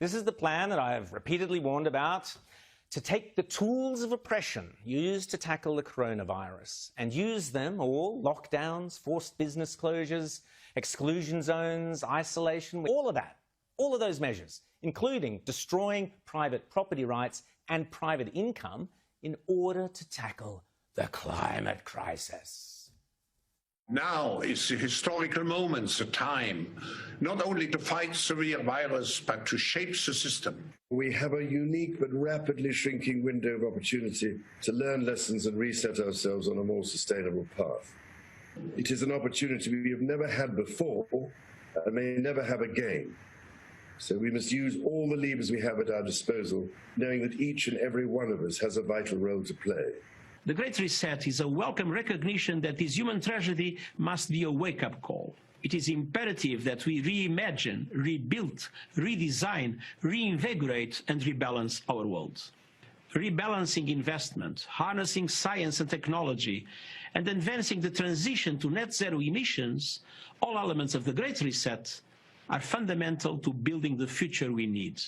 This is the plan that I have repeatedly warned about, to take the tools of oppression used to tackle the coronavirus and use them all, lockdowns, forced business closures, exclusion zones, isolation, all of those measures, including destroying private property rights and private income in order to tackle the climate crisis. Now is the historical moment, the time, not only to fight severe virus, but to shape the system. We have a unique but rapidly shrinking window of opportunity to learn lessons and reset ourselves on a more sustainable path. It is an opportunity we have never had before and may never have again. So we must use all the levers we have at our disposal, knowing that each and every one of us has a vital role to play. The Great Reset is a welcome recognition that this human tragedy must be a wake-up call. It is imperative that we reimagine, rebuild, redesign, reinvigorate and rebalance our world. Rebalancing investment, harnessing science and technology, and advancing the transition to net zero emissions, all elements of the Great Reset, are fundamental to building the future we need.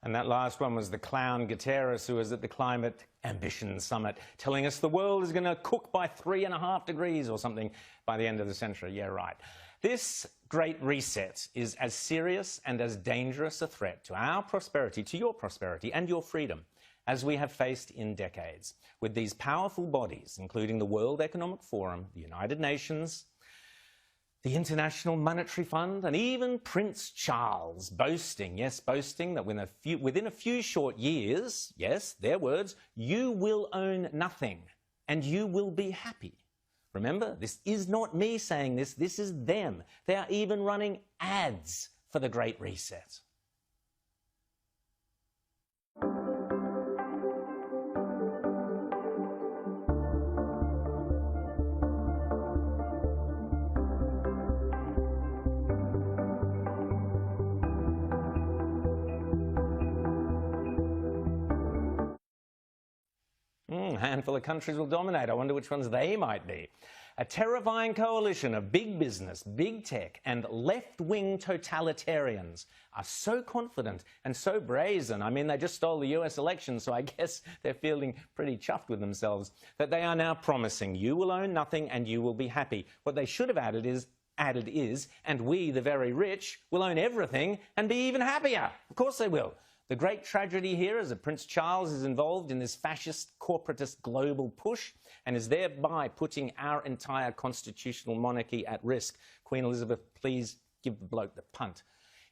And that last one was the clown Guterres, who was at the Climate Ambition Summit, telling us the world is going to cook by 3.5 degrees or something by the end of the century. Yeah, right. This Great Reset is as serious and as dangerous a threat to our prosperity, to your prosperity and your freedom, as we have faced in decades, with these powerful bodies, including the World Economic Forum, the United Nations, the International Monetary Fund, and even Prince Charles boasting, yes, boasting that within a few short years, yes, their words, you will own nothing and you will be happy. Remember, this is not me saying this, this is them. They are even running ads for the Great Reset. A handful of countries will dominate. I wonder which ones they might be. A terrifying coalition of big business, big tech and left-wing totalitarians are so confident and so brazen, I mean, they just stole the US election, so I guess they're feeling pretty chuffed with themselves, that they are now promising you will own nothing and you will be happy. What they should have added is, and we, the very rich, will own everything and be even happier. Of course they will. The great tragedy here is that Prince Charles is involved in this fascist, corporatist global push and is thereby putting our entire constitutional monarchy at risk. Queen Elizabeth, please give the bloke the punt.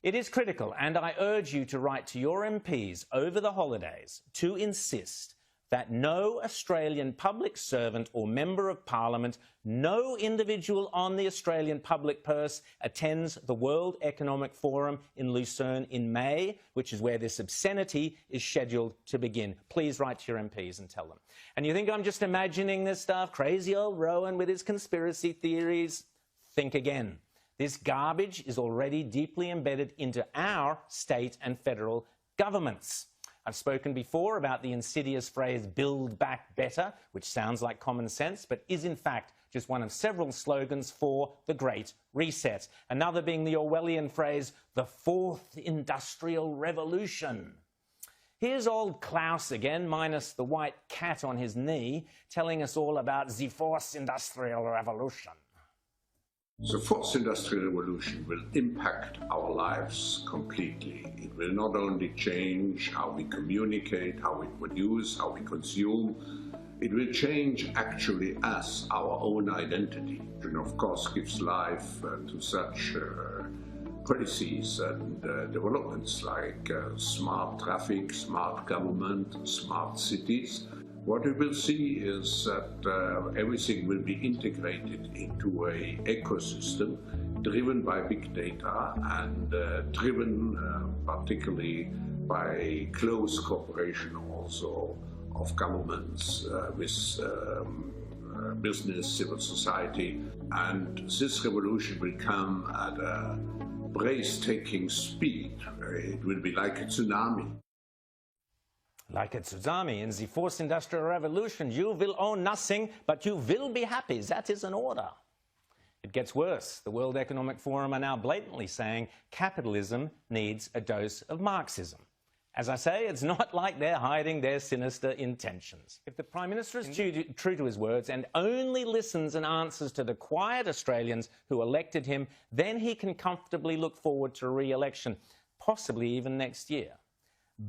It is critical, and I urge you to write to your MPs over the holidays to insist that no Australian public servant or member of parliament, no individual on the Australian public purse attends the World Economic Forum in Lucerne in May, which is where this obscenity is scheduled to begin. Please write to your MPs and tell them. And you think I'm just imagining this stuff? Crazy old Rowan with his conspiracy theories? Think again. This garbage is already deeply embedded into our state and federal governments. I've spoken before about the insidious phrase, build back better, which sounds like common sense, but is in fact just one of several slogans for the Great Reset. Another being the Orwellian phrase, the Fourth Industrial Revolution. Here's old Klaus again, minus the white cat on his knee, telling us all about the Fourth Industrial Revolution. The Fourth Industrial Revolution will impact our lives completely. It will not only change how we communicate, how we produce, how we consume, it will change actually us, our own identity, and of course gives life to such policies and developments like smart traffic, smart government, smart cities. What we will see is that everything will be integrated into an ecosystem driven by big data and driven particularly by close cooperation also of governments with business, civil society. And this revolution will come at a breathtaking speed. It will be like a tsunami. Like a tsunami in the Fourth Industrial Revolution, you will own nothing, but you will be happy. That is an order. It gets worse. The World Economic Forum are now blatantly saying capitalism needs a dose of Marxism. As I say, it's not like they're hiding their sinister intentions. If the Prime Minister is true to his words and only listens and answers to the quiet Australians who elected him, then he can comfortably look forward to re-election, possibly even next year.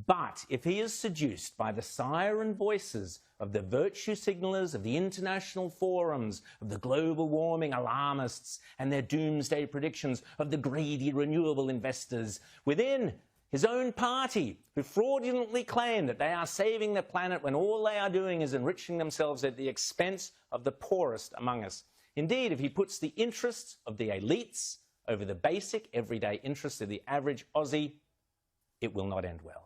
But if he is seduced by the siren voices of the virtue signallers of the international forums, of the global warming alarmists and their doomsday predictions of the greedy renewable investors within his own party, who fraudulently claim that they are saving the planet when all they are doing is enriching themselves at the expense of the poorest among us. Indeed, if he puts the interests of the elites over the basic, everyday interests of the average Aussie, it will not end well.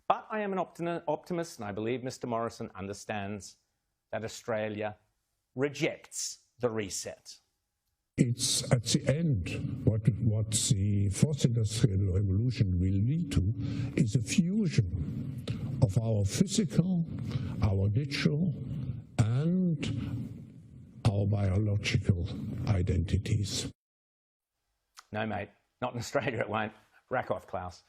But I am an optimist, and I believe Mr. Morrison understands that Australia rejects the reset. It's at the end, what the fourth industrial revolution will lead to is a fusion of our physical, our digital, and our biological identities. No, mate, not in Australia it won't. Rack off, Klaus.